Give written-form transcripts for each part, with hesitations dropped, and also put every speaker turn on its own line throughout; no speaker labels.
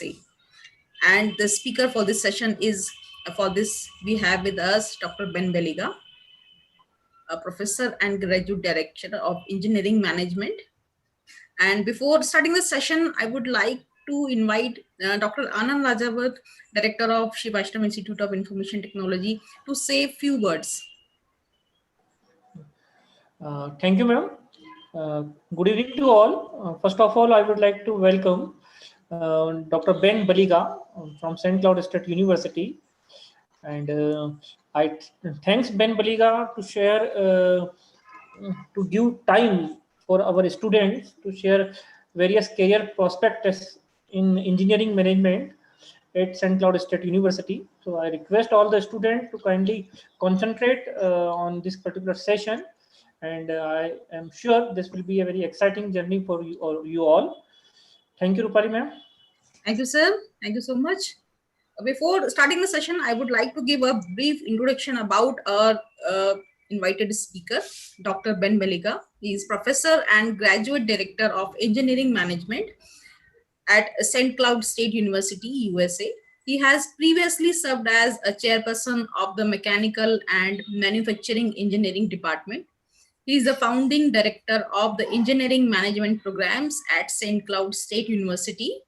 USA. And the speaker for this session is, we have with us Dr. Ben Beliga, a professor and graduate director of engineering management. And before starting the session, I would like to invite Dr. Anand Rajawat, director of Shri Vaishnav Institute of Information Technology, to say a few words.
Thank you, ma'am. Good evening to all. First of all, I would like to welcome Dr. Ben Baliga from St. Cloud State University. And I thanks Ben Baliga to share, to give time for our students to share various career prospects in engineering management at St. Cloud State University. So I request all the students to kindly concentrate on this particular session. And I am sure this will be a very exciting journey for you all. Thank you, Rupali ma'am.
Thank you, sir. Thank you so much. Before starting the session, I would like to give a brief introduction about our invited speaker, Dr. Ben Beliga. He is professor and graduate director of engineering management at St. Cloud State University, USA. He has previously served as a chairperson of the Mechanical and Manufacturing Engineering Department. He is the founding director of the engineering management programs at St. Cloud State University.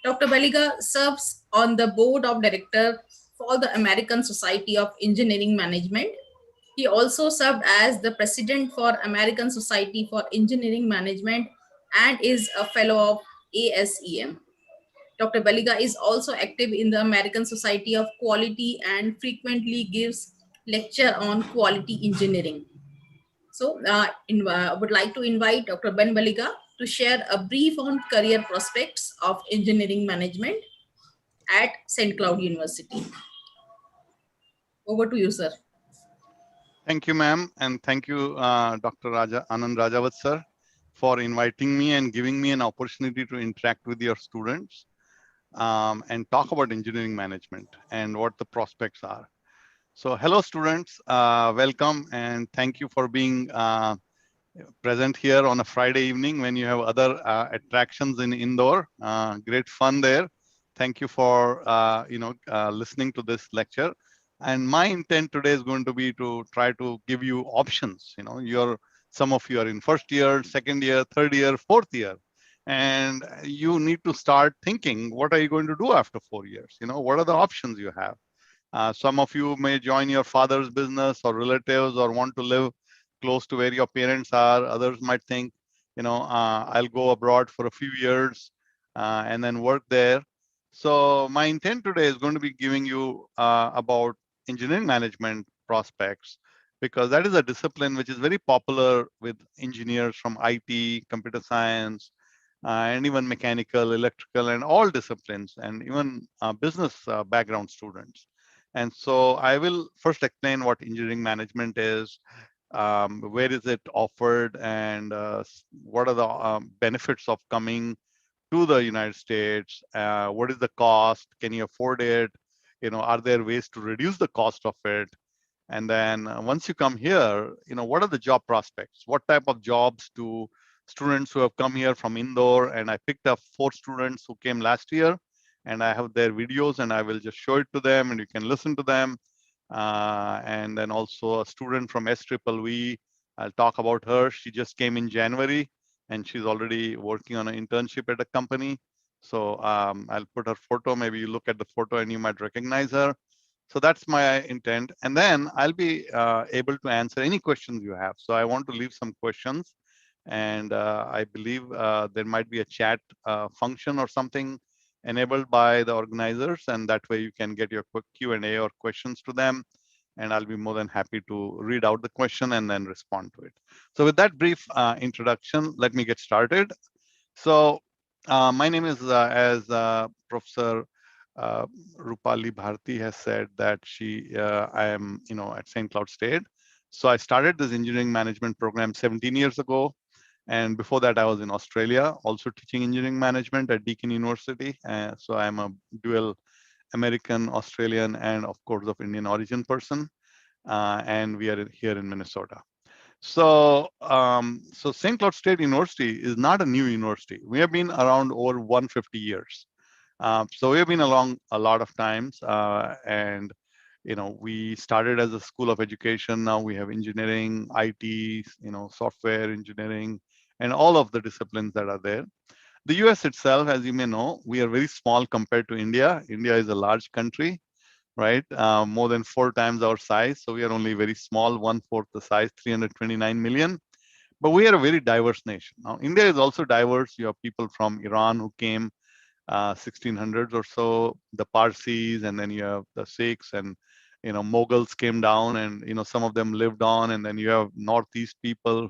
Dr. Baliga serves on the board of directors for the American Society of Engineering Management. He also served as the president for American Society for Engineering Management and is a fellow of ASEM. Dr. Baliga is also active in the American Society of Quality and frequently gives lecture on quality engineering. So I would like to invite Dr. Ben Baliga to share a brief on career prospects of engineering management at St. Cloud University. Over to you, sir.
Thank you, ma'am. And thank you, Dr. Anand Rajawat, sir, for inviting me and giving me an opportunity to interact with your students and talk about engineering management and what the prospects are. So hello, students, welcome and thank you for being present here on a Friday evening when you have other attractions in Indore. Great fun there. Thank you for listening to this lecture. And my intent today is going to be to try to give you options. Some of you are in first year, second year, third year, fourth year, and you need to start thinking, what are you going to do after 4 years? What are the options you have? Some of you may join your father's business or relatives or want to live close to where your parents are. Others might think, I'll go abroad for a few years and then work there. So my intent today is going to be giving you about engineering management prospects, because that is a discipline which is very popular with engineers from IT, computer science, and even mechanical, electrical, and all disciplines, and even business background students. And so I will first explain what engineering management is, where is it offered, and what are the benefits of coming to the United States. What is the cost? Can you afford it? Are there ways to reduce the cost of it? And then once you come here, what are the job prospects? What type of jobs do students who have come here from Indore? And I picked up 4 students who came last year, and I have their videos, and I will just show it to them, and you can listen to them. And then also a student from SVVV, I'll talk about her. She just came in January, and she's already working on an internship at a company. So I'll put her photo. Maybe you look at the photo and you might recognize her. So that's my intent. And then I'll be able to answer any questions you have. So I want to leave some questions. And I believe there might be a chat function or something enabled by the organizers, and that way you can get your quick Q&A or questions to them, and I'll be more than happy to read out the question and then respond to it. So with that brief introduction, let me get started. So my name is, as Professor Rupali Bharti has said, that I am at St. Cloud State. So I started this engineering management program 17 years ago. And before that, I was in Australia, also teaching engineering management at Deakin University. So I'm a dual American, Australian, and of course of Indian origin person. And we are here in Minnesota. So, St. Cloud State University is not a new university. We have been around over 150 years. So we've been along a lot of times, and we started as a school of education. Now we have engineering, IT, software engineering, and all of the disciplines that are there. The US itself, as you may know, we are very small compared to India. India is a large country, right? More than 4 times our size. So we are only very small, one-fourth the size, 329 million. But we are a very diverse nation. Now, India is also diverse. You have people from Iran who came 1600s or so, the Parsis, and then you have the Sikhs, and Mughals came down, and some of them lived on, and then you have Northeast people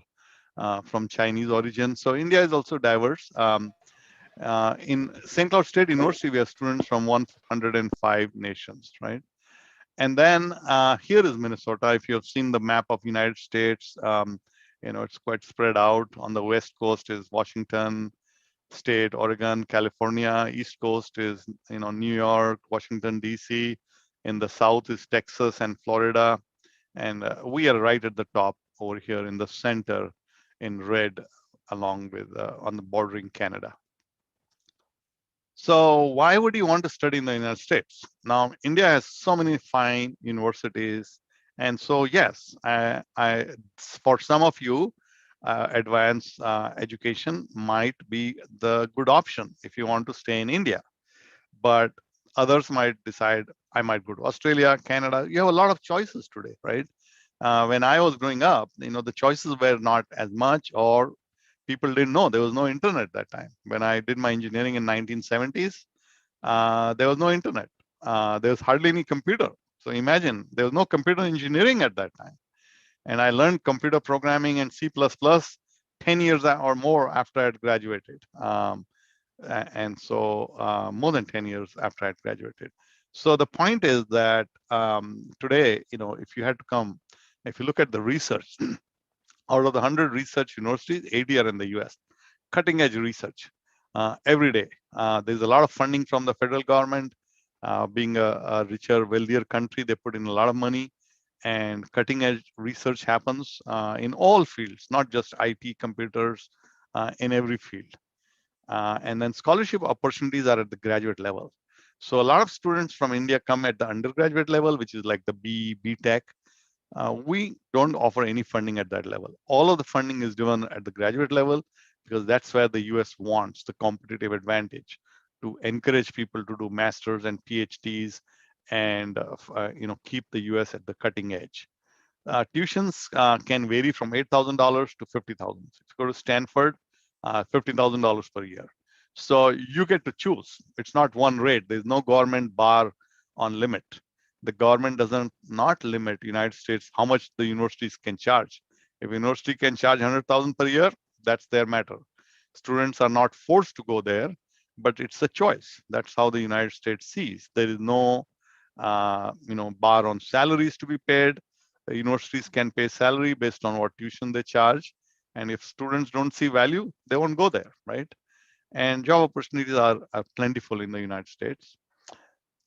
from Chinese origin. So India is also diverse. In St. Cloud State University, we have students from 105 nations, right? And then here is Minnesota. If you have seen the map of United States, it's quite spread out. On the west coast is Washington State, Oregon, California. East coast is New York, Washington D.C. In the south is Texas and Florida, and we are right at the top over here in the center in red, along with on the bordering Canada. So why would you want to study in the United States? Now, India has so many fine universities. And so, yes, for some of you, advanced education might be the good option if you want to stay in India. But others might decide, I might go to Australia, Canada. You have a lot of choices today, right? When I was growing up, the choices were not as much, or people didn't know. There was no internet at that time. When I did my engineering in 1970s, there was no internet. There was hardly any computer. So imagine, there was no computer engineering at that time. And I learned computer programming and C++ 10 years or more after I had graduated. And so more than 10 years after I had graduated. So the point is that today, if you had to come, if you look at the research, out of the 100 research universities, 80 are in the US, cutting edge research every day. There's a lot of funding from the federal government. Being a richer, wealthier country, they put in a lot of money, and cutting edge research happens in all fields, not just IT, computers, in every field. And then scholarship opportunities are at the graduate level. So a lot of students from India come at the undergraduate level, which is like the B Tech. We don't offer any funding at that level. All of the funding is given at the graduate level, because that's where the US wants the competitive advantage, to encourage people to do masters and PhDs, and keep the US at the cutting edge. Tuitions can vary from $8,000 to $50,000. If you go to Stanford, $50,000 per year. So you get to choose. It's not one rate. There's no government bar on limit. The government doesn't not limit United States how much the universities can charge. If university can charge 100,000 per year, that's their matter. Students are not forced to go there, but it's a choice. That's how the United States sees. There is no bar on salaries to be paid. The universities can pay salary based on what tuition they charge. And if students don't see value, they won't go there, right? And job opportunities are plentiful in the United States.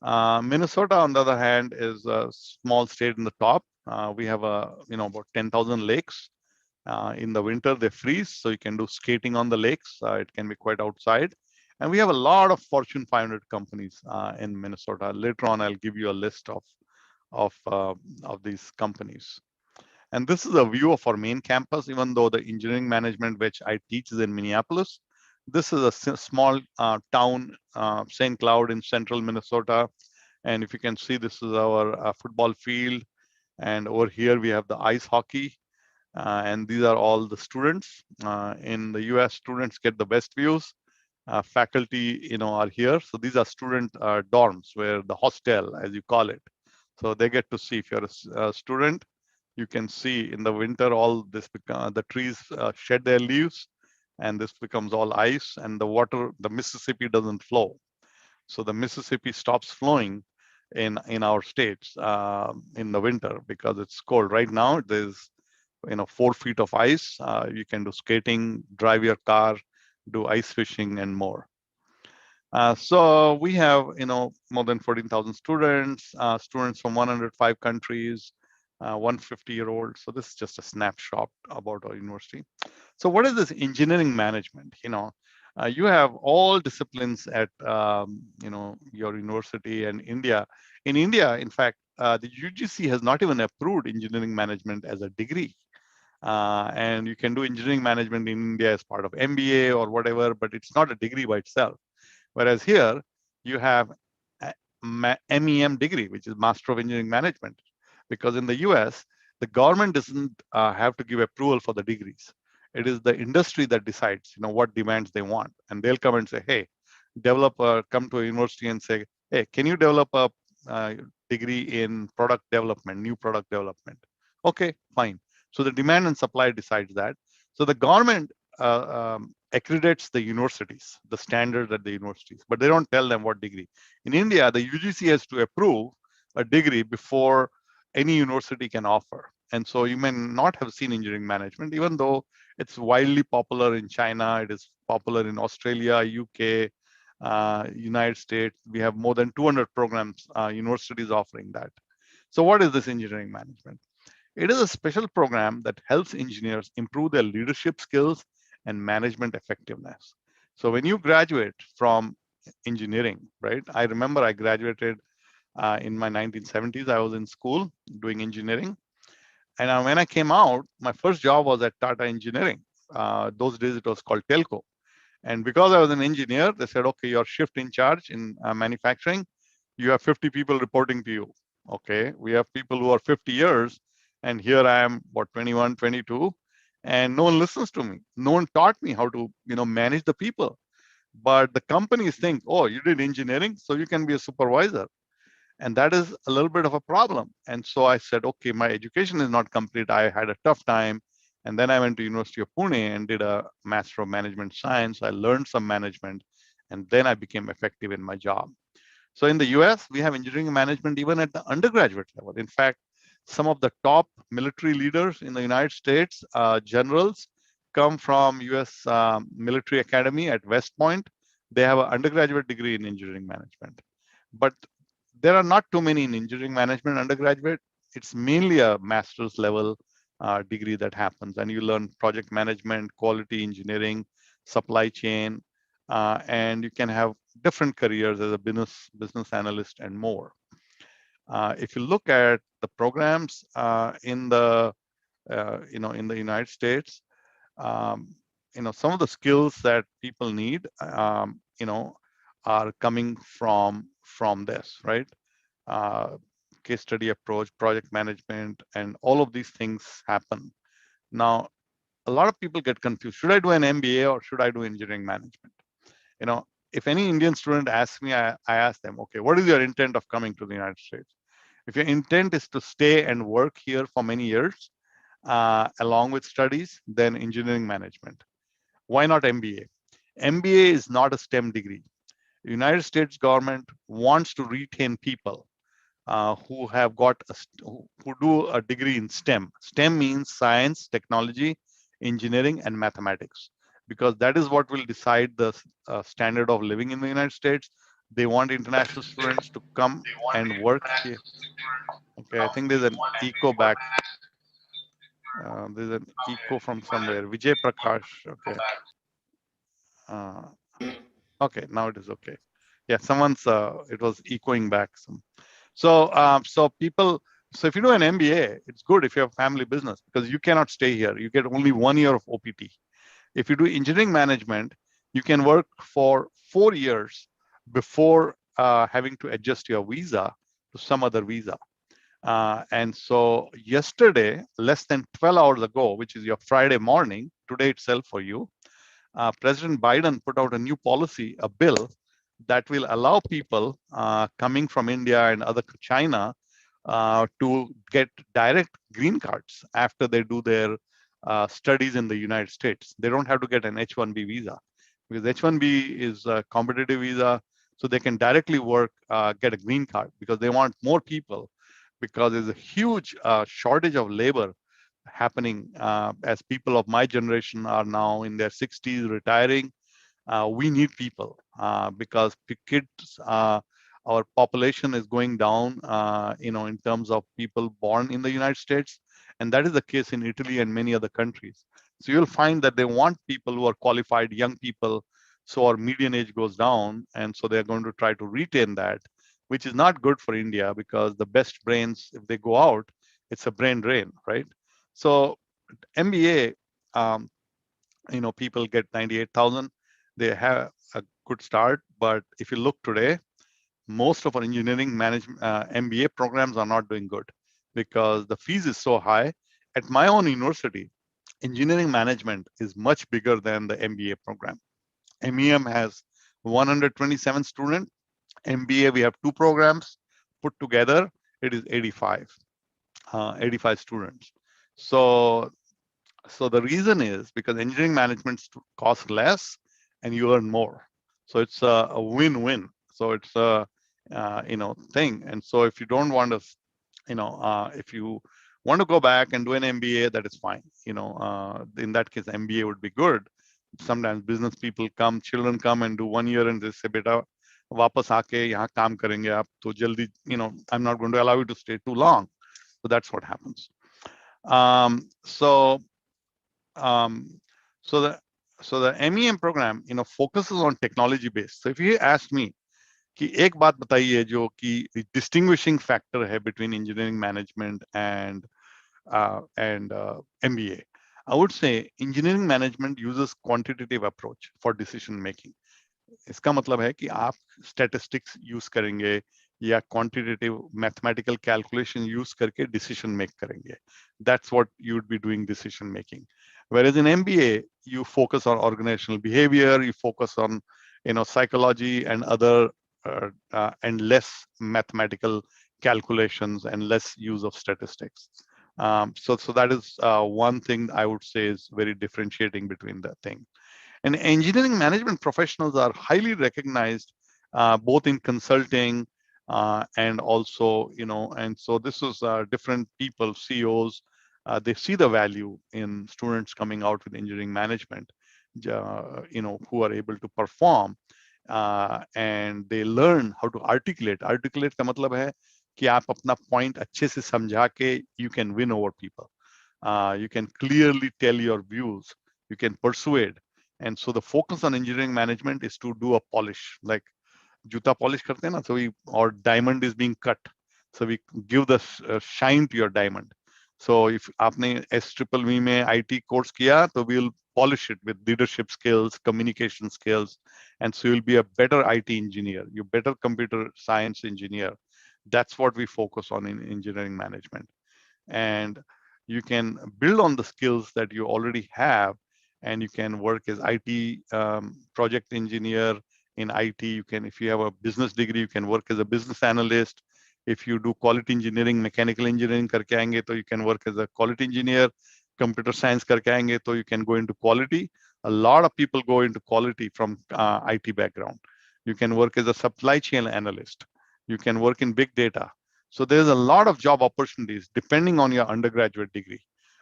Minnesota, on the other hand, is a small state in the top. We have about 10,000 lakes. In the winter, they freeze, so you can do skating on the lakes. It can be quite outside. And we have a lot of Fortune 500 companies in Minnesota. Later on, I'll give you a list of these companies. And this is a view of our main campus, even though the engineering management, which I teach, is in Minneapolis. This is a small town, St. Cloud in central Minnesota. And if you can see, this is our football field. And over here, we have the ice hockey. And these are all the students. In the US, students get the best views. Faculty, are here. So these are student dorms, where the hostel, as you call it. So they get to see. If you're a student, you can see in the winter, all this the trees shed their leaves, and this becomes all ice, and the water, the Mississippi doesn't flow. So the Mississippi stops flowing in our states in the winter, because it's cold. Right now, there's 4 feet of ice. You can do skating, drive your car, do ice fishing, and more. So we have more than 14,000 students, students from 105 countries, 150-year-old. So this is just a snapshot about our university. So what is this engineering management? You have all disciplines at your university and India. In India, in fact, the UGC has not even approved engineering management as a degree. And you can do engineering management in India as part of MBA or whatever, but it's not a degree by itself. Whereas here, you have a MEM degree, which is Master of Engineering Management, because in the US, the government doesn't have to give approval for the degrees. It is the industry that decides, what demands they want, and they'll come and say, "Hey, come to a university and say, hey, can you develop a uh, degree in product development, new product development?" Okay, fine. So the demand and supply decides that. So the government accreditates the universities, the standard at the universities, but they don't tell them what degree. In India, the UGC has to approve a degree before any university can offer. And so you may not have seen engineering management, even though it's widely popular in China, it is popular in Australia, UK, United States. We have more than 200 programs, universities offering that. So what is this engineering management? It is a special program that helps engineers improve their leadership skills and management effectiveness. So when you graduate from engineering, right? I remember I graduated in my 1970s. I was in school doing engineering. And when I came out, my first job was at Tata Engineering. Those days it was called Telco. And because I was an engineer, they said, okay, you're shift in charge in manufacturing. You have 50 people reporting to you. Okay, we have people who are 50 years, and here I am, what, 21, 22, and no one listens to me. No one taught me how to, manage the people. But the companies think, oh, you did engineering, so you can be a supervisor. And that is a little bit of a problem. And so I said, okay, my education is not complete. I had a tough time. And then I went to University of Pune and did a Master of Management Science. I learned some management, and then I became effective in my job. So in the US, we have engineering management even at the undergraduate level. In fact, some of the top military leaders in the United States, generals, come from US Military Academy at West Point. They have an undergraduate degree in engineering management. But there are not too many in engineering management undergraduate. It's mainly a master's level degree that happens, and you learn project management, quality engineering, supply chain, and you can have different careers as a business analyst and more. If you look at the programs in the in the United States, um, some of the skills that people need, are coming from this, right? Uh, Case study approach, project management, and all of these things happen. Now, a lot of people get confused. Should I do an MBA or should I do engineering management? If any Indian student asks me, I ask them, okay, what is your intent of coming to the United States? If your intent is to stay and work here for many years, along with studies, then engineering management. Why not MBA? MBA is not a STEM degree. The United States government wants to retain people who have got who do a degree in STEM. STEM means science, technology, engineering, and mathematics, because that is what will decide the standard of living in the United States. They want international students to come and work here. Okay, I think there's an echo back. There's an echo from somewhere. Vijay Prakash. Okay. Uh, okay, now it is okay. Yeah, someone's. It was echoing back. So if you do an MBA, it's good if you have family business, because you cannot stay here. You get only 1 year of OPT. If you do engineering management, you can work for 4 years before having to adjust your visa to some other visa. And so yesterday, less than 12 hours ago, which is your Friday morning, today itself for you, President Biden put out a new policy, a bill that will allow people coming from India and other China to get direct green cards after they do their studies in the United States. They don't have to get an H-1B visa, because H-1B is a competitive visa, so they can directly work, get a green card, because they want more people, because there's a huge shortage of labor happening as people of my generation are now in their 60s retiring. We need people because kids, our population is going down, in terms of people born in the United States. And that is the case in Italy and many other countries. So you'll find that they want people who are qualified, young people So our median age goes down, and so they're going to try to retain that, which is not good for India, because the best brains, if they go out, it's a brain drain, right? So MBA, um, people get 98,000. They have a good start, but if you look today, most of our engineering management MBA programs are not doing good because the fees is so high. At my own university, engineering management is much bigger than the MBA program. MEM has 127 students. MBA, we have two programs. Put together, it is 85 students. So the reason is because engineering management costs less and you earn more. So it's a win-win. So it's a thing. And so if you don't want to, if you want to go back and do an MBA, that is fine. In that case, MBA would be good. Sometimes business people come, children come and do 1 year and they say, "Beta, वापस आके यहाँ काम करेंगे आप तो जल्दी." I'm not going to allow you to stay too long. So that's what happens. So um, so the MEM program, focuses on technology based. So if you ask me कि एक बात बताइए जो कि distinguishing factor है between engineering management and MBA, I would say engineering management uses quantitative approach for decision making. इसका मतलब है कि आप स्टैटिस्टिक्स यूज करेंगे या क्वांटिटेटिव मैथमेटिकल कैलकुलेशन यूज करके डिसीजन मेक करेंगे. That's what you would be doing decision making. Whereas in MBA, you focus on organizational behavior, you focus on psychology and other and less mathematical calculations and less use of statistics. So that is one thing I would say is very differentiating between the thing. And engineering management professionals are highly recognized, both in consulting and also, and so this is different people, CEOs, they see the value in students coming out with engineering management, who are able to perform, and they learn how to articulate. Articulate का मतलब है कि आप अपना point अच्छे से समझा के you can win over people. You can clearly tell your views. You can persuade. And so the focus on engineering management is to do a polish, like juta polish karte na. So or diamond is being cut. So we give the shine to your diamond. So if आपने SVV में IT course किया, तो we'll polish it with leadership skills, communication skills, and so you'll be a better IT engineer, you better computer science engineer. That's what we focus on in engineering management. And you can build on the skills that you already have, and you can work as IT project engineer in IT. You can, if you have a business degree, you can work as a business analyst. If you do quality engineering, mechanical engineering करके आएंगे, तो you can work as a quality engineer. Computer science करके आएंगे, तो you can go into quality. A lot of people go into quality from IT background. You can work as a supply chain analyst. You can work in big data. So there's a lot of job opportunities depending on your undergraduate degree.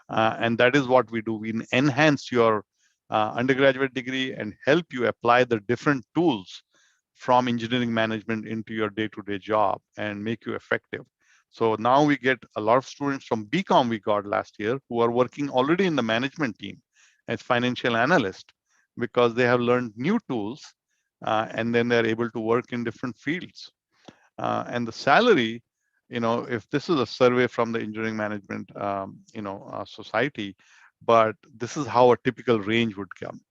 And that is what we do. We enhance your undergraduate degree and help you apply the different tools from engineering management into your day-to-day job and make you effective. So now we get a lot of students from BCom we got last year who are working already in the management team as financial analyst because they have learned new tools, and then they're able to work in different fields. And the salary, if this is a survey from the engineering management, society, but this is how a typical range would come.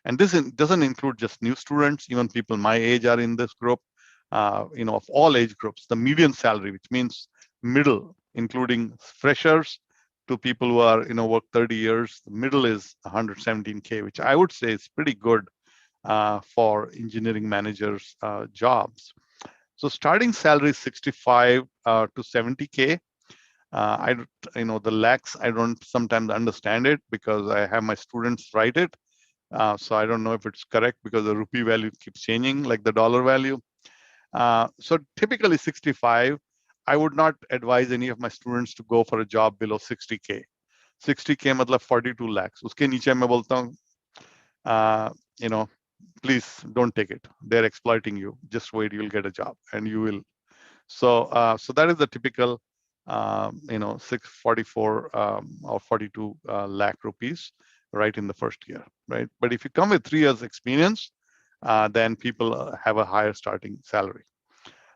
And this doesn't include just new students, even people my age are in this group, of all age groups. The median salary, which means middle, including freshers to people who are, work 30 years, the middle is 117K, which I would say is pretty good for engineering managers' jobs. So starting salary is 65 to 70K. The lakhs, I don't sometimes understand it because I have my students write it. So I don't know if it's correct because the rupee value keeps changing like the dollar value. So typically 65, I would not advise any of my students to go for a job below 60K. 60K matlab 42 lakhs. Uske niche मैं बोलता हूँ, please don't take it. They're exploiting you. Just wait, you'll get a job and you will. So that is the typical, 644 or 42 lakh rupees right in the first year, right? But if you come with 3 years experience, then people have a higher starting salary.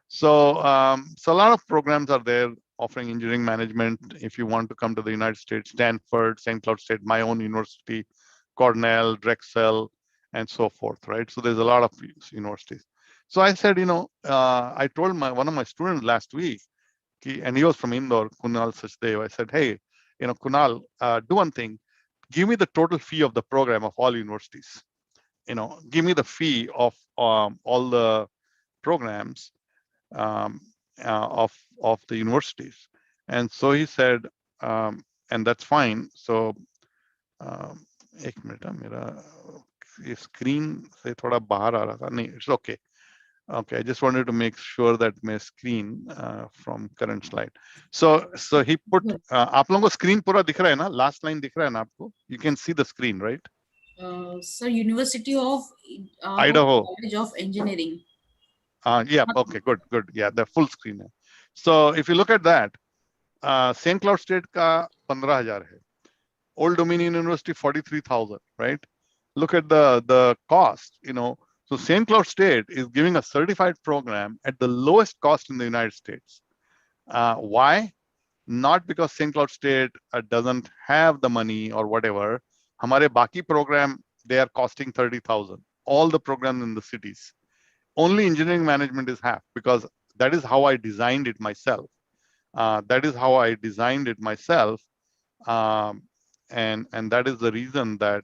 So a lot of programs are there offering engineering management. If you want to come to the United States, Stanford, St. Cloud State, my own university, Cornell, Drexel, and so forth, right? So there's a lot of universities. So I said, I told one of my students last week, and he was from Indore, Kunal Sachdev. I said, hey, Kunal, do one thing. Give me the total fee of the program of all universities. Give me the fee of all the programs um, of the universities. And so he said, and that's fine. So एक minute मेरा screen से थोड़ा बाहर आ रहा था नहीं, it's okay. Okay, I just wanted to make sure that my screen from current slide. So he put आप लोगों को screen पूरा दिख रहा है ना? Last line दिख रहा है ना आपको? You can see the screen, right?
Sir, University of
Idaho
College of Engineering.
Yeah, okay, good. Yeah, the full screen. So if you look at that, St. Cloud State का 15,000 है. Old Dominion University 43,000, right? Look at the cost, So St. Cloud State is giving a certified program at the lowest cost in the United States. Why? Not because St. Cloud State doesn't have the money or whatever. हमारे बाकी program, they are costing 30,000. All the programs in the cities. Only engineering management is half, because that is how I designed it myself. And that is the reason that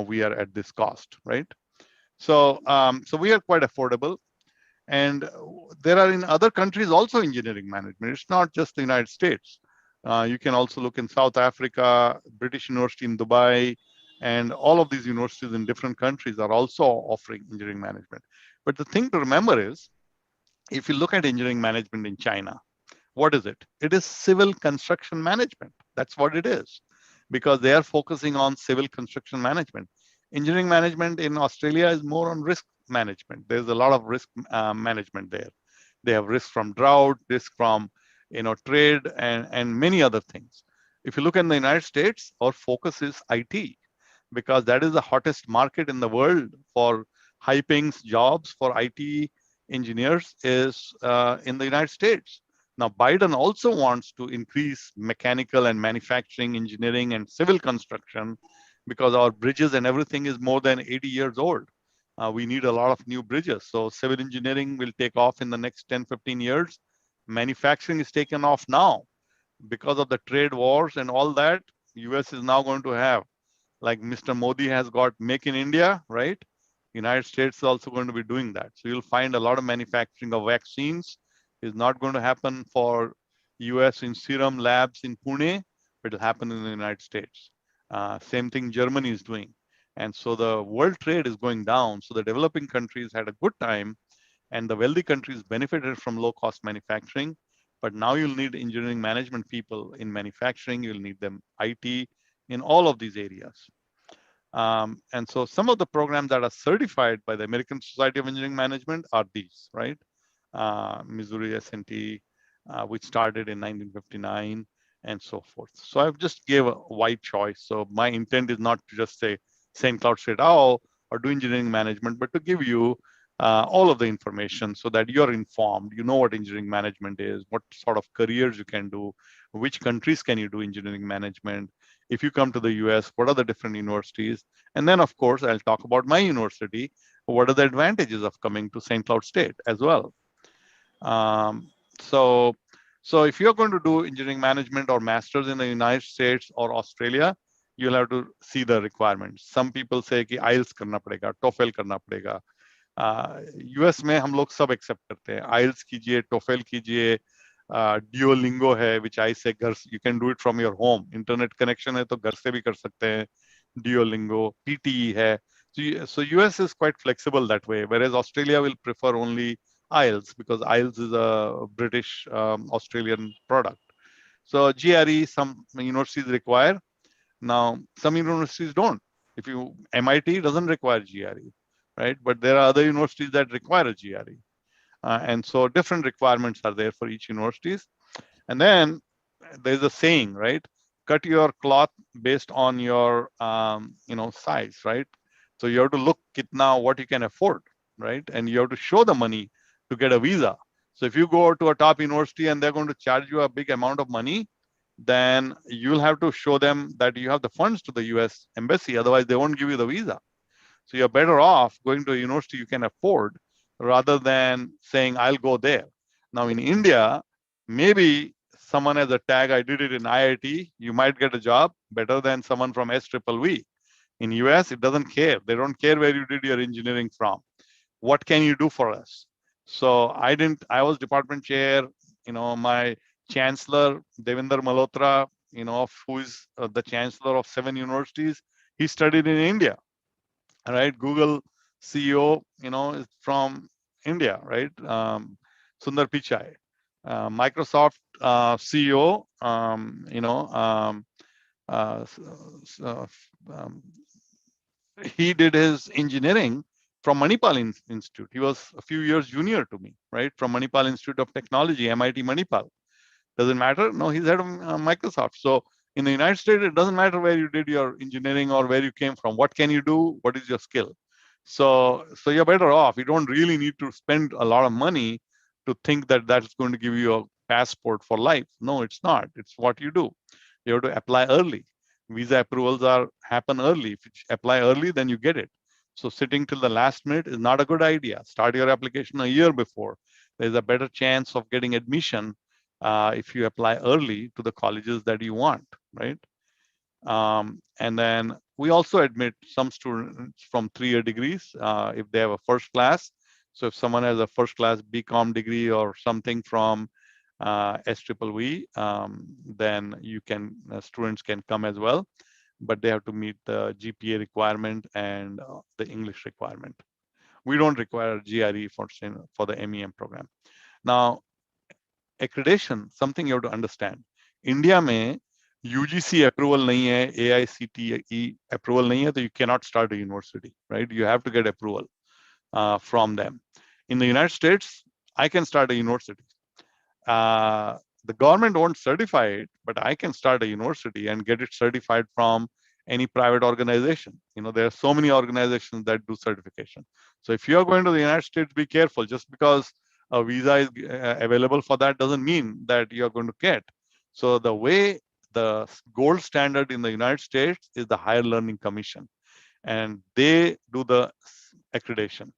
we are at this cost, right? So we are quite affordable, and there are in other countries also engineering management. It's not just the United States. You can also look in South Africa, British University in Dubai, and all of these universities in different countries are also offering engineering management. But the thing to remember is, if you look at engineering management in China, what is it? It is civil construction management. That's what it is, because they are focusing on civil construction management. Engineering management in Australia is more on risk management. There's a lot of risk management there. They have risk from drought, risk from trade, and many other things. If you look in the United States, our focus is IT, because that is the hottest market in the world for high-paying jobs for IT engineers is in the United States. Now, Biden also wants to increase mechanical and manufacturing, engineering, and civil construction, because our bridges and everything is more than 80 years old. We need a lot of new bridges. So civil engineering will take off in the next 10, 15 years. Manufacturing is taken off now. Because of the trade wars and all that, US is now going to have, like Mr. Modi has got Make in India, right? United States is also going to be doing that. So you'll find a lot of manufacturing of vaccines is not going to happen for US in Serum Labs in Pune, but it'll happen in the United States. Same thing Germany is doing. And so the world trade is going down. So the developing countries had a good time, and the wealthy countries benefited from low-cost manufacturing. But now you'll need engineering management people in manufacturing. You'll need them IT in all of these areas. And so some of the programs that are certified by the American Society of Engineering Management are these, right? Missouri S&T, which started in 1959, and so forth. So I've just gave a wide choice. So my intent is not to just say St. Cloud State or do engineering management, but to give you all of the information so that you're informed, you know what engineering management is, what sort of careers you can do, which countries can you do engineering management. If you come to the US, what are the different universities? And then, of course, I'll talk about my university. What are the advantages of coming to St. Cloud State as well? So if you're going to do engineering management or master's in the United States or Australia, you'll have to see the requirements. Some people say कि IELTS करना पड़ेगा, TOEFL करना पड़ेगा. US में हम लोग सब accept करते हैं. IELTS कीजिए, TOEFL कीजिए, Duolingo है, which I say you can do it from your home. Internet connection है तो घर से भी कर सकते हैं. Duolingo, PTE है. So US is quite flexible that way, whereas Australia will prefer only IELTS, because IELTS is a British Australian product. So GRE, some universities require. Now, some universities don't. If you MIT doesn't require GRE, right? But there are other universities that require a GRE. And so different requirements are there for each universities. And then there's a saying, right? Cut your cloth based on your size, right? So you have to look now what you can afford, right? And you have to show the money to get a visa. So if you go to a top university and they're going to charge you a big amount of money, then you'll have to show them that you have the funds to the US embassy. Otherwise, they won't give you the visa. So you're better off going to a university you can afford rather than saying, I'll go there. Now in India, maybe someone has a tag, I did it in IIT, you might get a job better than someone from SVV. In US, it doesn't care. They don't care where you did your engineering from. What can you do for us? So I was department chair, my chancellor, Devinder Malhotra, who is the chancellor of 7 universities, he studied in India, right? Google CEO, is from India, right? Sundar Pichai. Microsoft CEO, uh, uh, um, he did his engineering from Manipal Institute. He was a few years junior to me, right? From Manipal Institute of Technology, MIT Manipal. Doesn't matter. No, he's head of Microsoft. So in the United States, it doesn't matter where you did your engineering or where you came from. What can you do? What is your skill? So you're better off. You don't really need to spend a lot of money to think that that's going to give you a passport for life. No, it's not. It's what you do. You have to apply early. Visa approvals happen early. If you apply early, then you get it. So sitting till the last minute is not a good idea. Start your application a year before. There's a better chance of getting admission if you apply early to the colleges that you want, right? And then we also admit some students from 3-year degrees if they have a first class. So if someone has a first class BCom degree or something from SVV, then students can come as well, but they have to meet the GPA requirement and the English requirement. We don't require GRE for the MEM program. Now, accreditation, something you have to understand. India में UGC approval नहीं है, AICTE approval नहीं है, so you cannot start a university, right? You have to get approval from them. In the United States, I can start a university. The government won't certify it, but I can start a university and get it certified from any private organization. There are so many organizations that do certification. So if you're going to the United States, be careful. Just because a visa is available for that doesn't mean that you're going to get. So the way the gold standard in the United States is the Higher Learning Commission, and they do the accreditation.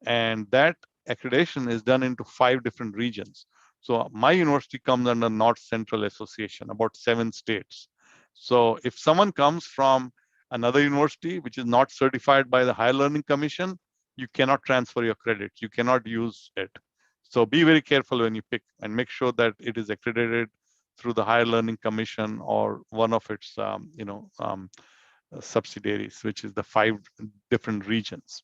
And that accreditation is done into 5 different regions. So my university comes under North Central Association, about 7 states. So if someone comes from another university which is not certified by the Higher Learning Commission, you cannot transfer your credits. You cannot use it. So be very careful when you pick, and make sure that it is accredited through the Higher Learning Commission or one of its subsidiaries, which is the 5 different regions.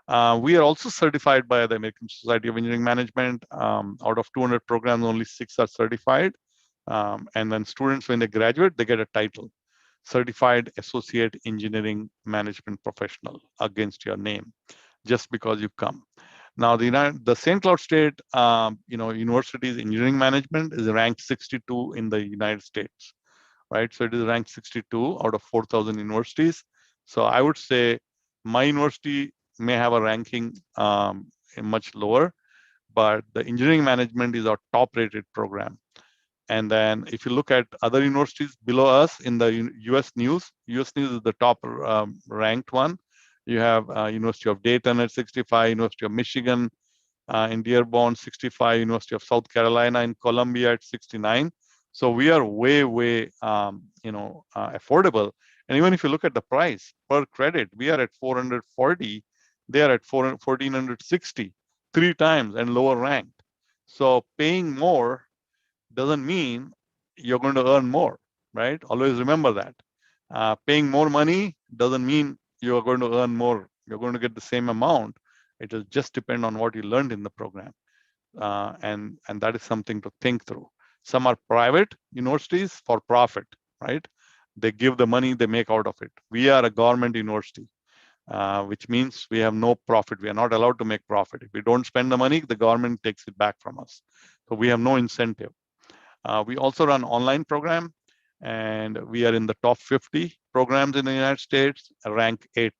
We are also certified by the American Society of Engineering Management. Out of 200 programs, only 6 are certified. And then students, when they graduate, they get a title, Certified Associate Engineering Management Professional, against your name, just because you come. Now, the St. Cloud State, University's engineering management is ranked 62 in the United States, right? So it is ranked 62 out of 4,000 universities. So I would say my university may have a ranking much lower, but the engineering management is our top-rated program. And then if you look at other universities below us in the US News is the top ranked one. You have University of Dayton at 65, University of Michigan in Dearborn 65, University of South Carolina in Columbia at 69. So we are way affordable. And even if you look at the price per credit, we are at 440. They are at 1,460, 3 times and lower ranked. So paying more doesn't mean you're going to earn more, right? Always remember that. Paying more money doesn't mean you're going to earn more. You're going to get the same amount. It will just depend on what you learned in the program. And that is something to think through. Some are private universities for profit, right? They give the money, they make out of it. We are a government university, which means we have no profit. We are not allowed to make profit. If we don't spend the money, the government takes it back from us. So we have no incentive. We also run online program, and we are in the top 50 programs in the United States, rank 8th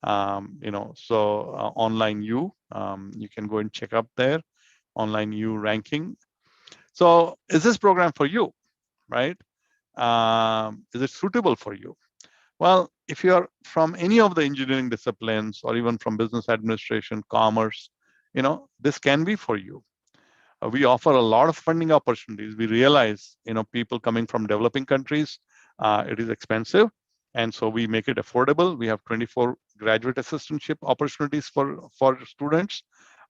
So online U, you can go and check up there, online U ranking. So is this program for you, right? Is it suitable for you? Well, if you're from any of the engineering disciplines or even from business administration, commerce, this can be for you. We offer a lot of funding opportunities. We realize, people coming from developing countries, it is expensive. And so we make it affordable. We have 24 graduate assistantship opportunities for students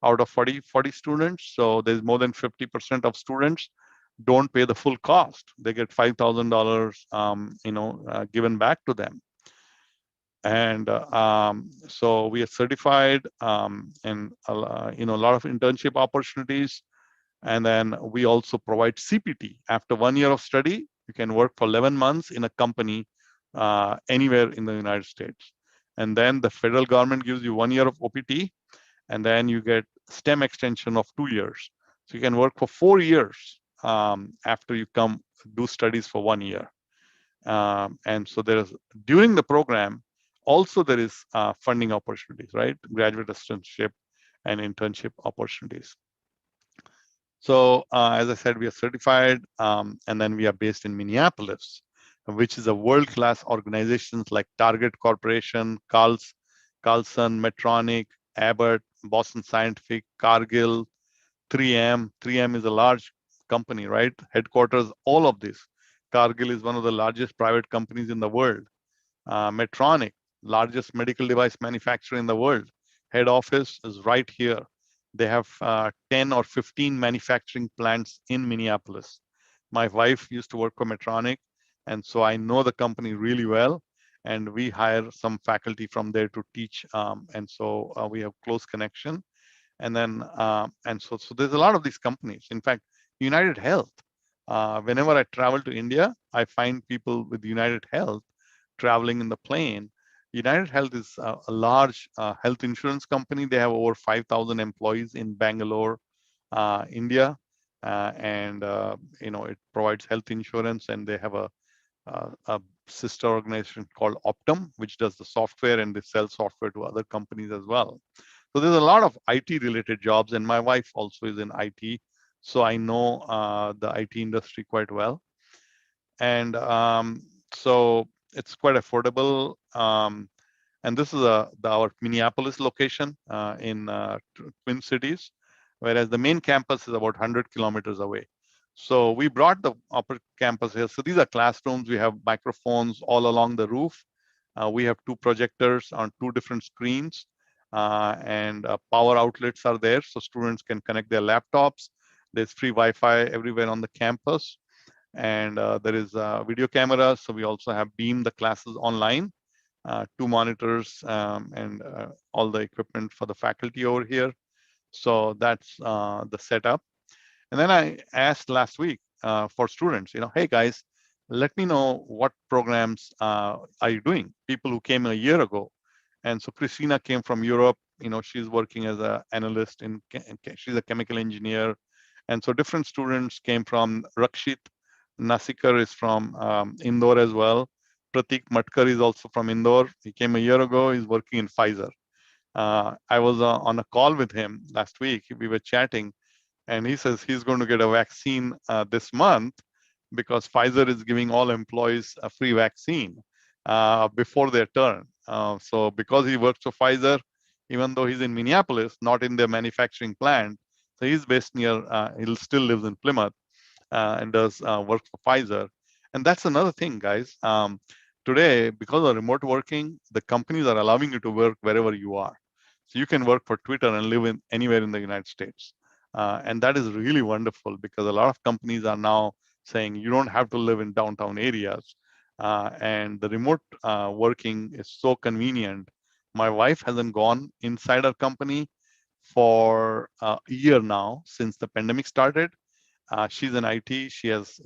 out of 40 students. So there's more than 50% of students don't pay the full cost. They get $5,000, given back to them. And so we are certified, and a lot of internship opportunities. And then we also provide CPT. After 1 year of study, you can work for 11 months in a company anywhere in the United States. And then the federal government gives you 1 year of OPT, and then you get STEM extension of 2 years. So you can work for 4 years after you come do studies for 1 year. And so there is, during the program, also there is funding opportunities, right? Graduate assistantship and internship opportunities. So as I said, we are certified, and then we are based in Minneapolis, which is a world-class organizations like Target Corporation, Carlson, Medtronic, Abbott, Boston Scientific, Cargill, 3M. 3M is a large company, right? Headquarters, all of this. Cargill is one of the largest private companies in the world. Medtronic, largest medical device manufacturer in the world. Head office is right here. They have 10 or 15 manufacturing plants in Minneapolis. My wife used to work for Medtronic, and so I know the company really well. And we hire some faculty from there to teach, and so we have close connection. And then, so there's a lot of these companies. In fact, United Health. Whenever I travel to India, I find people with United Health traveling in the plane. United Health is a large health insurance company. They have over 5,000 employees in Bangalore, India, and it provides health insurance. And they have a sister organization called Optum, which does the software, and they sell software to other companies as well. So there's a lot of IT related jobs, and my wife also is in IT, so I know the IT industry quite well. And so it's quite affordable. And this is our Minneapolis location in Twin Cities, whereas the main campus is about 100 kilometers away. So we brought the upper campus here. So these are classrooms. We have microphones all along the roof. We have 2 projectors on 2 different screens, and power outlets are there, so students can connect their laptops. There's free Wi-Fi everywhere on the campus. And there is video cameras, so we also have beamed the classes online, 2 monitors, and all the equipment for the faculty over here. So that's the setup. And then I asked last week for students, hey guys, let me know what programs are you doing? People who came a year ago. And so Christina came from Europe. She's working as an analyst she's a chemical engineer. And so different students came from Rakshit. Nasikar is from Indore as well. Pratik Matkar is also from Indore. He came a year ago. He's working in Pfizer. I was on a call with him last week. We were chatting, and he says he's going to get a vaccine this month because Pfizer is giving all employees a free vaccine before their turn. So because he works for Pfizer, even though he's in Minneapolis, not in their manufacturing plant, so he's based near, he still lives in Plymouth. And does work for Pfizer. And that's another thing, guys. Today, because of remote working, the companies are allowing you to work wherever you are. So you can work for Twitter and live anywhere in the United States. And that is really wonderful because a lot of companies are now saying you don't have to live in downtown areas. And the remote working is so convenient. My wife hasn't gone inside our company for a year now since the pandemic started. She's in IT. She has,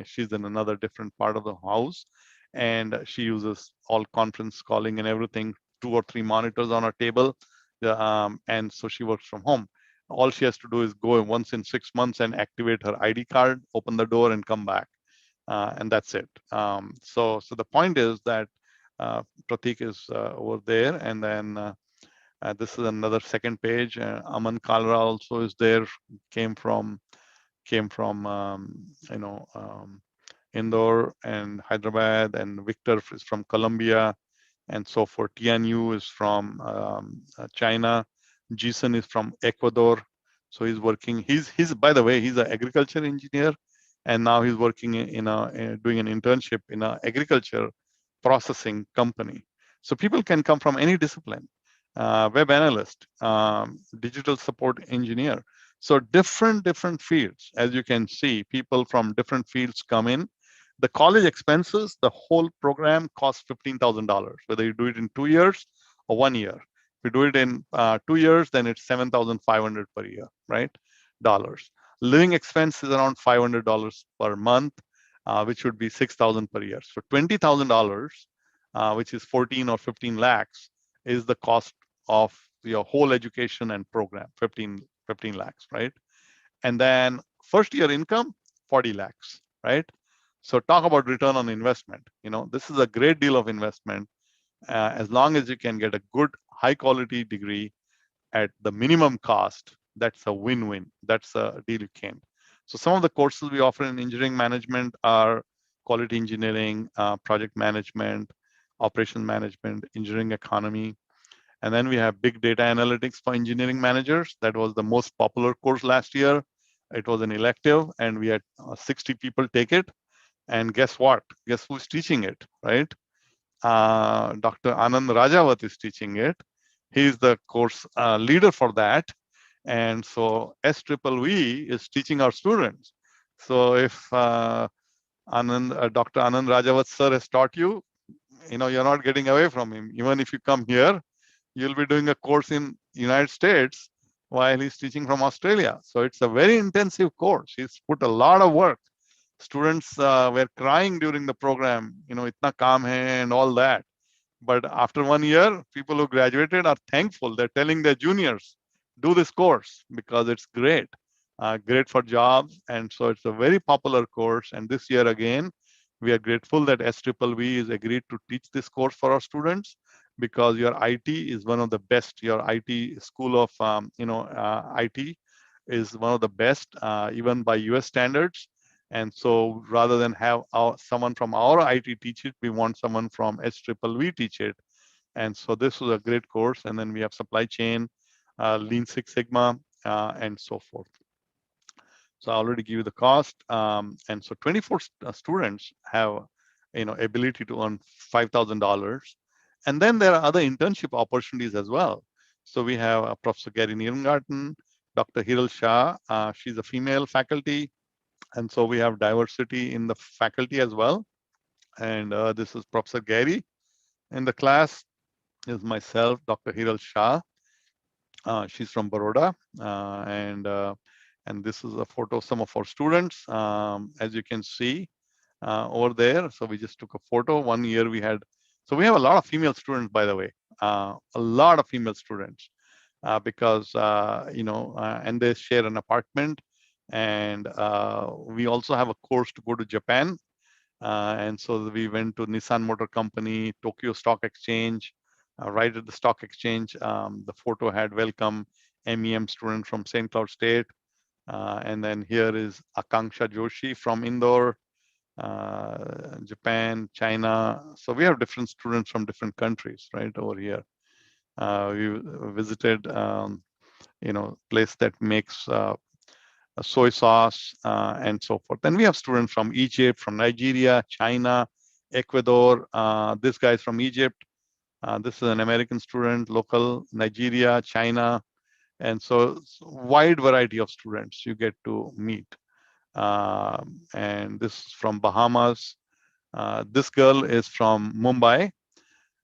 she's in another different part of the house, and she uses all conference calling and everything, 2 or 3 monitors on her table. And so she works from home. All she has to do is go once in 6 months and activate her ID card, open the door and come back. And that's it. So the point is that Pratik is over there, and then this is another second page. Aman Kalra also is there. Came from Indore and Hyderabad, and Victor is from Colombia, and so for Tianyu is from China. Jason is from Ecuador, so he's working. He's by the way, he's an agriculture engineer, and now he's working doing an internship in an agriculture processing company. So people can come from any discipline, web analyst, digital support engineer. So different fields. As you can see, people from different fields come in. The college expenses, the whole program costs $15,000, whether you do it in 2 years or 1 year. If you do it in 2 years, then it's $7,500 per year, right? Dollars. Living expense is around $500 per month, which would be $6,000 per year. So $20,000, which is 14 or 15 lakhs, is the cost of your whole education and program, 15 lakhs, right? And then first year income, 40 lakhs, right? So talk about return on investment. This is a great deal of investment as long as you can get a good, high quality degree at the minimum cost. That's a win-win. That's a deal you can. So some of the courses we offer in engineering management are quality engineering, project management, operation management, engineering economy. And then we have big data analytics for engineering managers. That was the most popular course last year. It was an elective, and we had 60 people take it. And guess what? Guess who's teaching it, right? Dr. Anand Rajawat is teaching it. He's the course leader for that. And so SVV is teaching our students. So if Dr. Anand Rajawat sir has taught you, you're not getting away from him. Even if you come here, you'll be doing a course in United States while he's teaching from Australia. So it's a very intensive course. He's put a lot of work. Students were crying during the program, itna kaam hai and all that. But after 1 year, people who graduated are thankful. They're telling their juniors, do this course because it's great, great for jobs. And so it's a very popular course. And this year again, we are grateful that SVV is agreed to teach this course for our students, because your IT is one of the best. Your IT school of IT is one of the best, even by US standards. And so rather than have someone from our IT teach it, we want someone from SVV teach it. And so this was a great course. And then we have supply chain, Lean Six Sigma, and so forth. So I already give you the cost. And so 24 students have, ability to earn $5,000. And then there are other internship opportunities as well. So we have Professor Gary Nierengarten, Dr. Hiral Shah. She's a female faculty. And so we have diversity in the faculty as well. And this is Professor Gary. In the class is myself, Dr. Hiral Shah. She's from Baroda. And this is a photo of some of our students, as you can see over there. So we just took a photo. 1 year we had, so we have a lot of female students, by the way, a lot of female students, because, and they share an apartment. And we also have a course to go to Japan. And so we went to Nissan Motor Company, Tokyo Stock Exchange, right at the stock exchange. The photo had welcome MEM student from St. Cloud State. And then here is Akanksha Joshi from Indore, Japan, China. So we have different students from different countries, right, over here. We visited, place that makes soy sauce, and so forth. Then we have students from Egypt, from Nigeria, China, Ecuador. This guy is from Egypt. This is an American student, local, Nigeria, China. And so wide variety of students you get to meet. And this is from Bahamas. This girl is from Mumbai.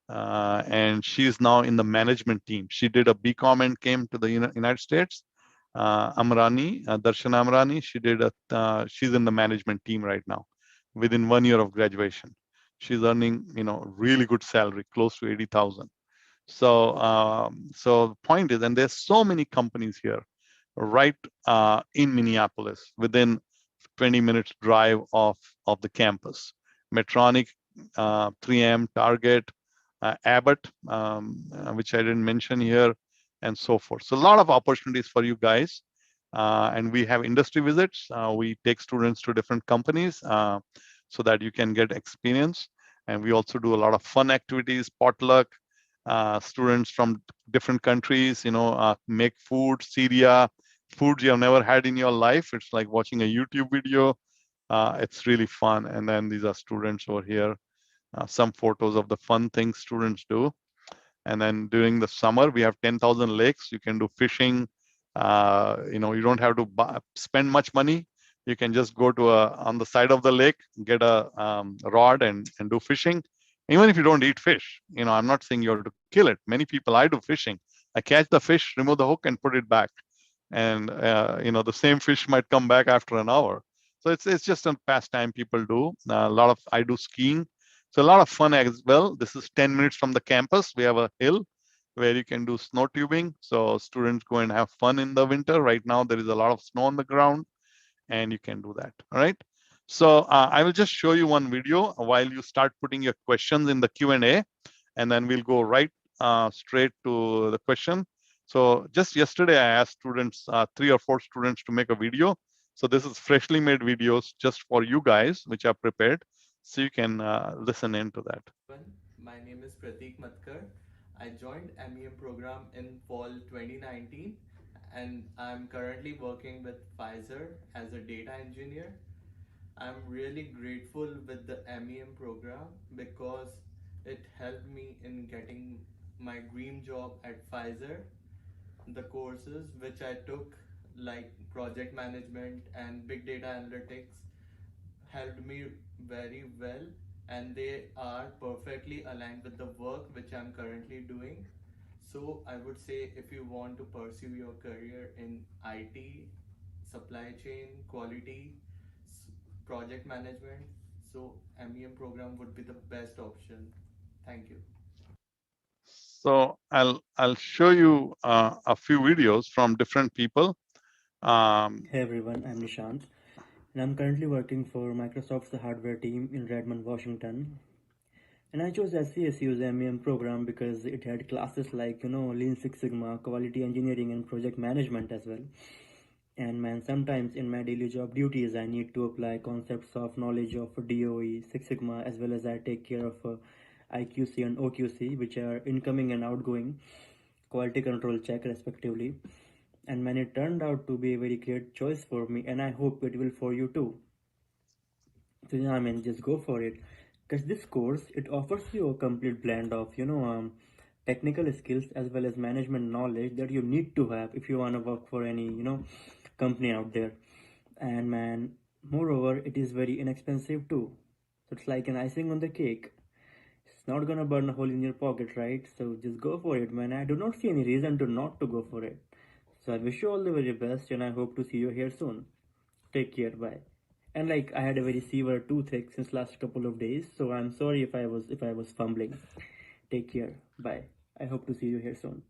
And she's now in the management team. She did a BCom and came to the United States. Amrani, Darshana Amrani, she's in the management team right now, within 1 year of graduation. She's earning, really good salary, close to 80,000. So, so the point is, and there's so many companies here, right in Minneapolis, within 20 minutes drive of the campus. Medtronic, 3M, Target, Abbott, which I didn't mention here, and so forth. So a lot of opportunities for you guys. And we have industry visits. We take students to different companies so that you can get experience. And we also do a lot of fun activities, potluck. Students from different countries, make food, Syria, foods you have never had in your life. It's like watching a YouTube video. It's really fun. And then these are students over here. Some photos of the fun things students do. And then during the summer, we have 10,000 lakes. You can do fishing. You don't have to spend much money. You can just go to on the side of the lake, get a rod and do fishing. Even if you don't eat fish, I'm not saying you have to kill it. Many people, I do fishing. I catch the fish, remove the hook and put it back. And, the same fish might come back after an hour. So it's just a pastime people do. I do skiing. So a lot of fun as well. This is 10 minutes from the campus. We have a hill where you can do snow tubing. So students go and have fun in the winter. Right now, there is a lot of snow on the ground and you can do that. All right. So I will just show you one video while you start putting your questions in the Q&A, and then we'll go right straight to the question. So just yesterday, I asked students, 3 or 4 students to make a video. So this is freshly made videos just for you guys, which are prepared. So you can listen into that.
My name is Pratik Matkar. I joined MEM program in fall 2019 and I'm currently working with Pfizer as a data engineer. I'm really grateful with the MEM program because it helped me in getting my dream job at Pfizer. The courses which I took, like project management and big data analytics, helped me very well, and they are perfectly aligned with the work which I'm currently doing. So I would say if you want to pursue your career in IT, supply chain, quality, project management, so MEM program would be the best option. Thank you.
So I'll show you a few videos from different people.
Hey everyone, I'm Nishant, and I'm currently working for Microsoft's hardware team in Redmond, Washington. And I chose SCSU's MEM program because it had classes like, Lean Six Sigma, quality engineering, and project management as well. And man, sometimes in my daily job duties, I need to apply concepts of knowledge of DOE, Six Sigma, as well as I take care of IQC and OQC, which are incoming and outgoing quality control check respectively. And man, it turned out to be a very great choice for me, and I hope it will for you too. So yeah, I mean, just go for it, because this course, it offers you a complete blend of technical skills as well as management knowledge that you need to have if you want to work for any company out there. And man, moreover, it is very inexpensive too. So it's like an icing on the cake. It's not gonna burn a hole in your pocket, right? So just go for it, man. I do not see any reason to not to go for it. So I wish you all the very best, and I hope to see you here soon. Take care, bye. And like, I had a very severe toothache since last couple of days, so I'm sorry if I was fumbling. Take care, bye. I hope to see you here soon.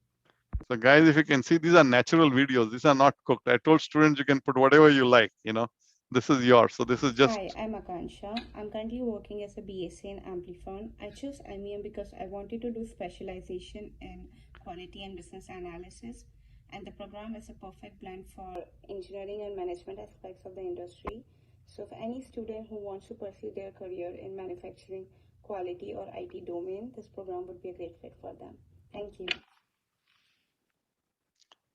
So guys, if you can see, these are natural videos. These are not cooked. I told students you can put whatever you like, this is yours. So this is just.
Hi, I'm Akansha. I'm currently working as a BSc in Amplifon. I chose MEM because I wanted to do specialization in quality and business analysis, and the program is a perfect blend for engineering and management aspects of the industry. So for any student who wants to pursue their career in manufacturing, quality, or IT domain, this program would be a great fit for them. Thank you.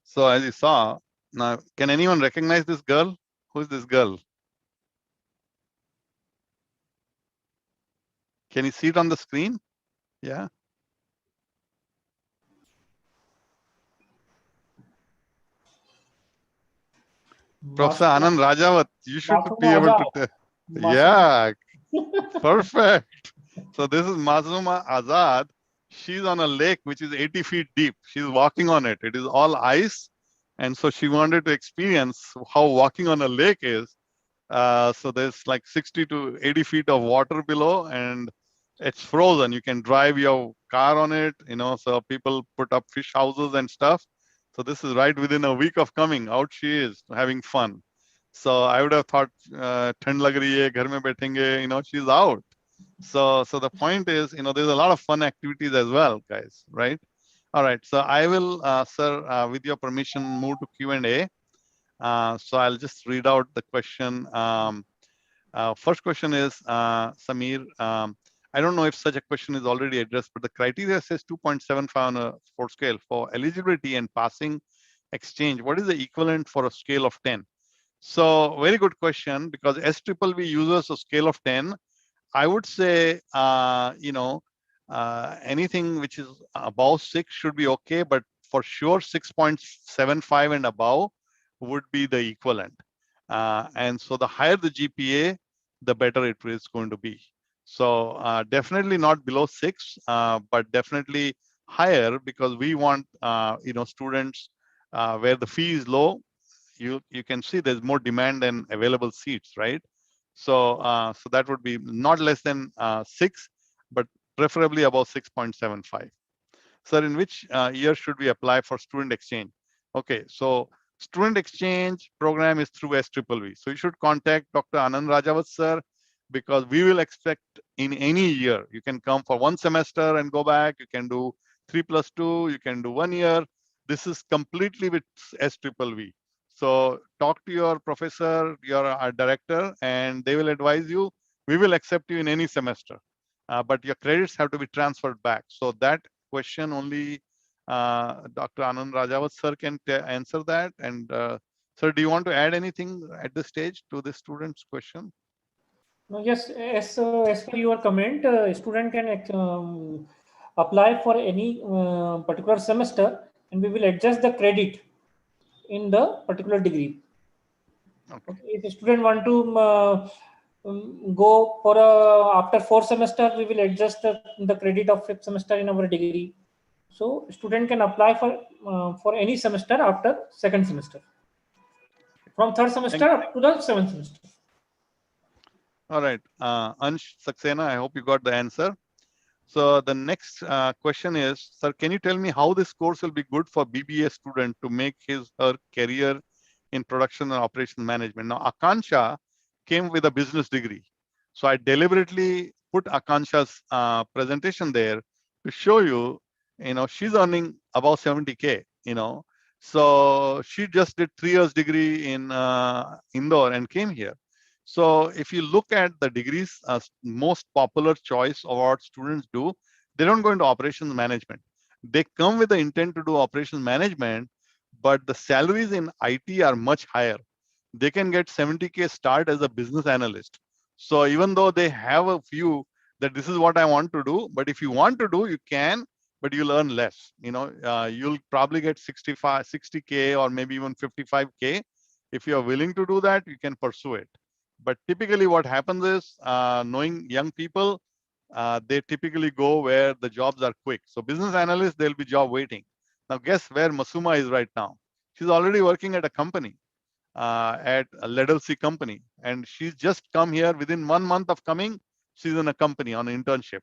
So as you saw, now, can anyone recognize this girl? Who's this girl? Can you see it on the screen? Yeah. Professor Anand Rajawat, you should be able to tell. Yeah, perfect. So this is Mazuma Azad. She's on a lake which is 80 feet deep. She's walking on it. It is all ice. And so she wanted to experience how walking on a lake is. So there's like 60 to 80 feet of water below and it's frozen. You can drive your car on it, so people put up fish houses and stuff. So this is right within a week of coming. Out she is having fun. So I would have thought, ठंड लग रही है, घर में बैठेंगे, she's out. So the point is, there's a lot of fun activities as well, guys, right? All right. So I will, sir, with your permission, move to Q&A. So I'll just read out the question. First question is, Samir, I don't know if such a question is already addressed, but the criteria says 2.75 on a 4 scale for eligibility and passing exchange. What is the equivalent for a scale of 10? So very good question, because SVV uses a scale of 10. I would say, anything which is above 6 should be okay, but for sure 6.75 and above would be the equivalent. And so the higher the GPA, the better it is going to be. So definitely not below 6, but definitely higher, because we want students where the fee is low. You can see there's more demand than available seats, right? So so that would be not less than 6, but preferably above 6.75. Sir, in which year should we apply for student exchange? Okay, so student exchange program is through SVV. So you should contact Dr. Anand Rajawat sir, because we will expect in any year, you can come for 1 semester and go back, you can do 3+2, you can do 1 year. This is completely with SVV. So talk to your professor, your director, and they will advise you. We will accept you in any semester, but your credits have to be transferred back. So that question only Dr. Anand Rajawat sir can answer that. And sir, do you want to add anything at this stage to the student's question?
No, yes, as per your comment, student can apply for any particular semester, and we will adjust the credit in the particular degree. Okay. If a student want to go for after 4th semester, we will adjust the credit of 5th semester in our degree. So student can apply for any semester after 2nd semester, from 3rd semester up to the 7th semester.
All right, Ansh Saxena, I hope you got the answer. So the next question is, sir, can you tell me how this course will be good for BBA student to make his her career in production and operation management? Now, Akansha came with a business degree. So I deliberately put Akansha's presentation there to show you, she's earning about 70K, So she just did 3 years degree in Indore and came here. So if you look at the degrees, most popular choice of what students do, they don't go into operations management. They come with the intent to do operations management, but the salaries in IT are much higher. They can get 70K start as a business analyst. So even though they have a few that this is what I want to do, but if you want to do, you can, but you'll earn less. You'll probably get 60K or maybe even 55K. If you're willing to do that, you can pursue it. But typically what happens is, knowing young people, they typically go where the jobs are quick. So business analysts, there'll be job waiting. Now guess where Masuma is right now? She's already working at a company, at a Ledelsi company. And she's just come here within 1 month of coming, she's in a company on an internship.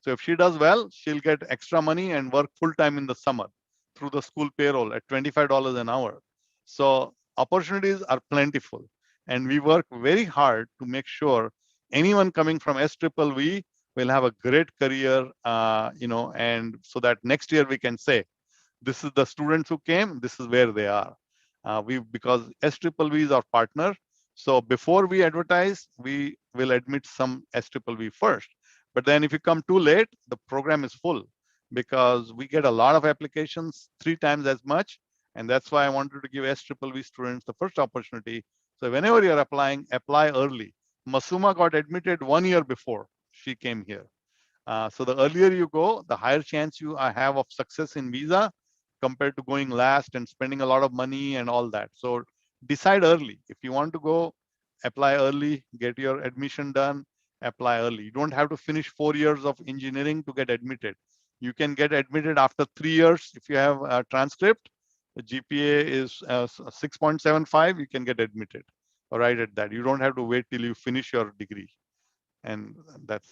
So if she does well, she'll get extra money and work full time in the summer through the school payroll at $25 an hour. So opportunities are plentiful. And we work very hard to make sure anyone coming from SVV will have a great career, and so that next year we can say, this is the students who came, this is where they are. Because SVV is our partner. So before we advertise, we will admit some SVV first. But then if you come too late, the program is full, because we get a lot of applications, 3 times as much. And that's why I wanted to give SVV students the first opportunity. So whenever you're applying, apply early. Masuma got admitted 1 year before she came here. So the earlier you go, the higher chance you have of success in visa, compared to going last and spending a lot of money and all that. So decide early. If you want to go, apply early, get your admission done, apply early. You don't have to finish 4 years of engineering to get admitted. You can get admitted after 3 years. If you have a transcript, the GPA is 6.75, you can get admitted right at that. You don't have to wait till you finish your degree. And that's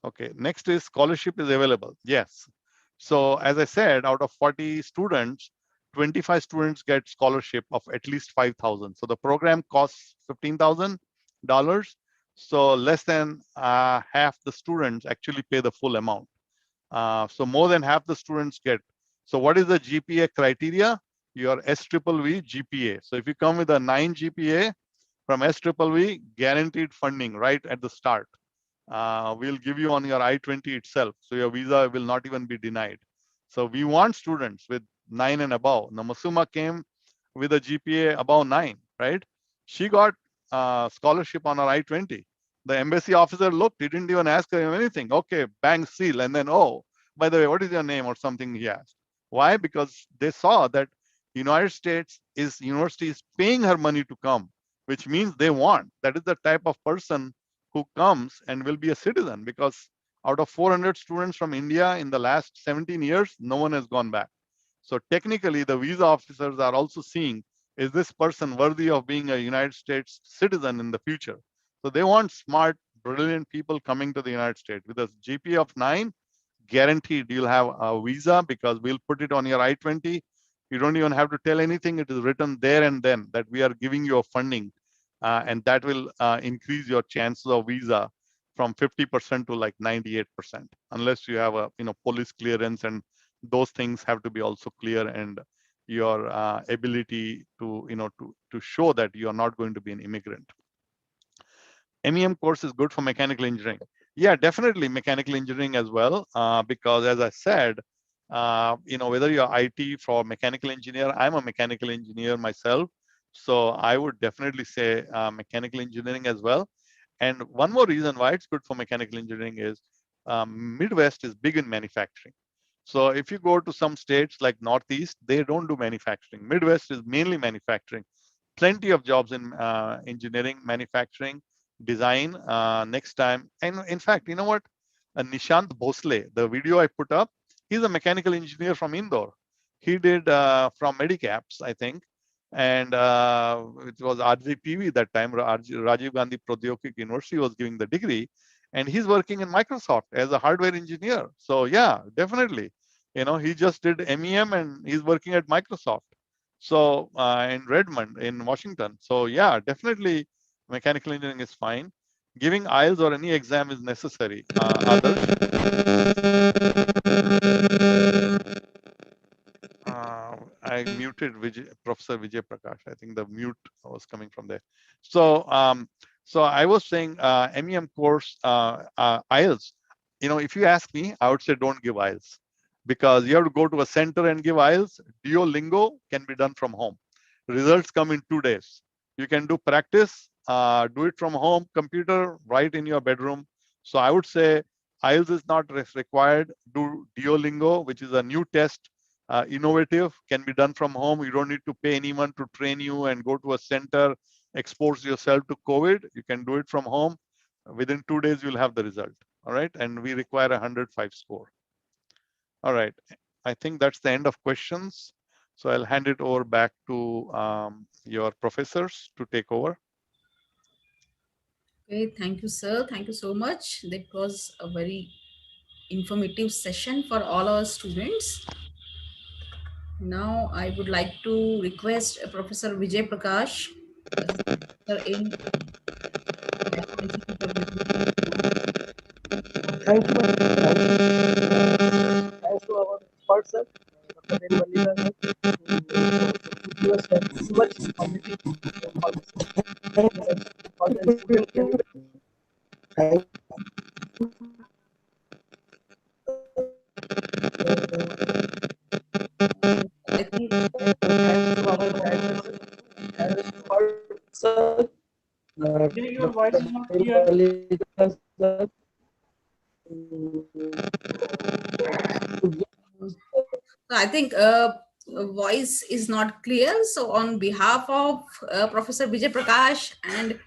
okay. Next is scholarship is available. Yes. So as I said, out of 40 students, 25 students get scholarship of at least 5,000. So the program costs $15,000. So less than half the students actually pay the full amount. So more than half the students get. So what is the GPA criteria? Your SVV GPA. So if you come with a 9 GPA from SVV, guaranteed funding right at the start. We'll give you on your I-20 itself. So your visa will not even be denied. So we want students with 9 and above. Now Masuma came with a GPA above 9, right? She got scholarship on her I-20. The embassy officer looked, he didn't even ask her anything. Okay, bang, seal. And then, oh, by the way, what is your name or something he asked. Why? Because they saw that United States university is paying her money to come, which means they want. That is the type of person who comes and will be a citizen, because out of 400 students from India in the last 17 years, no one has gone back. So technically, the visa officers are also seeing, is this person worthy of being a United States citizen in the future? So they want smart, brilliant people coming to the United States. With a GPA of 9, guaranteed you'll have a visa, because we'll put it on your I-20. You don't even have to tell anything. It is written there and then that we are giving you a funding, and that will increase your chances of visa from 50% to like 98%, unless you have a police clearance, and those things have to be also clear, and your ability to to show that you are not going to be an immigrant. MEM course is good for mechanical engineering. Yeah, definitely mechanical engineering as well, because as I said, whether you're IT for mechanical engineer, I'm a mechanical engineer myself, so I would definitely say mechanical engineering as well. And one more reason why it's good for mechanical engineering is Midwest is big in manufacturing. So if you go to some states like Northeast, they don't do manufacturing. Midwest is mainly manufacturing. Plenty of jobs in engineering, manufacturing, design next time. And in fact, you know what? Nishant Bhosle, the video I put up, he's a mechanical engineer from Indore. He did from Medicaps, I think. And it was RGPV that time, Rajiv Gandhi Pradhyogik University was giving the degree. And he's working in Microsoft as a hardware engineer. So yeah, definitely. He just did MEM and he's working at Microsoft. So in Redmond, in Washington. So yeah, definitely mechanical engineering is fine. Giving IELTS or any exam is necessary. Others. I muted Professor Vijay Prakash. I think the mute was coming from there. So, so I was saying MEM course IELTS. If you ask me, I would say don't give IELTS, because you have to go to a center and give IELTS. Duolingo can be done from home. Results come in 2 days. You can do practice, do it from home, computer, right in your bedroom. So I would say IELTS is not required. Do Duolingo, which is a new test, innovative, can be done from home. You don't need to pay anyone to train you and go to a center, expose yourself to COVID. You can do it from home. Within 2 days, you'll have the result. All right. And we require a 105 score. All right. I think that's the end of questions. So I'll hand it over back to your professors to take over.
Okay, thank you, sir. Thank you so much. That was a very informative session for all our students. Now, I would like to request Professor Vijay Prakash, Professor in
Thank you, ma'am. Thanks to our expert, sir, Dr. Ben Malika, sir, to give us so much informative for the student care. Thank
I think
thanks to our advisor, sir. Your voice is not clear. Sir.
so. I think voice is not clear. So, on behalf of Professor Vijay Prakash and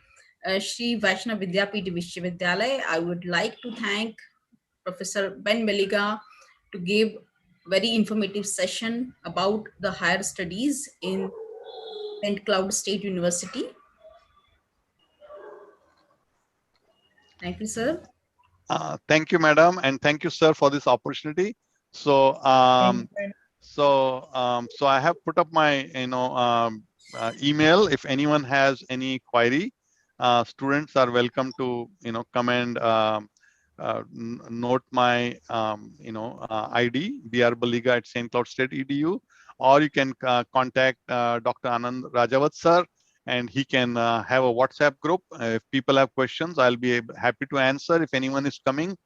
Shri Vaishnav Vidyapith Vishwavidyalaya, I would like to thank Professor Ben Meliga to give very informative session about the higher studies in St. Cloud State University. Thank you, sir.
Thank you, madam, and thank you, sir, for this opportunity. So, so I have put up my email. If anyone has any query, students are welcome to come and note my ID brbaliga@stcloud.edu, or you can contact Dr. Anand Rajawat sir, and he can have a WhatsApp group. If people have questions, I'll be happy to answer. If anyone is planning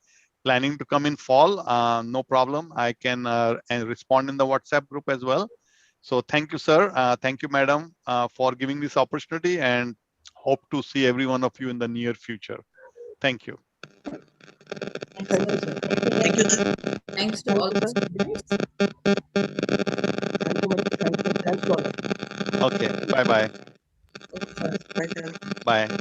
to come in fall, no problem. I can and respond in the WhatsApp group as well. So thank you, sir. Thank you, madam, for giving this opportunity, and hope to see every one of you in the near future. Thank you.
Thank you, sir.
Thanks to all the students.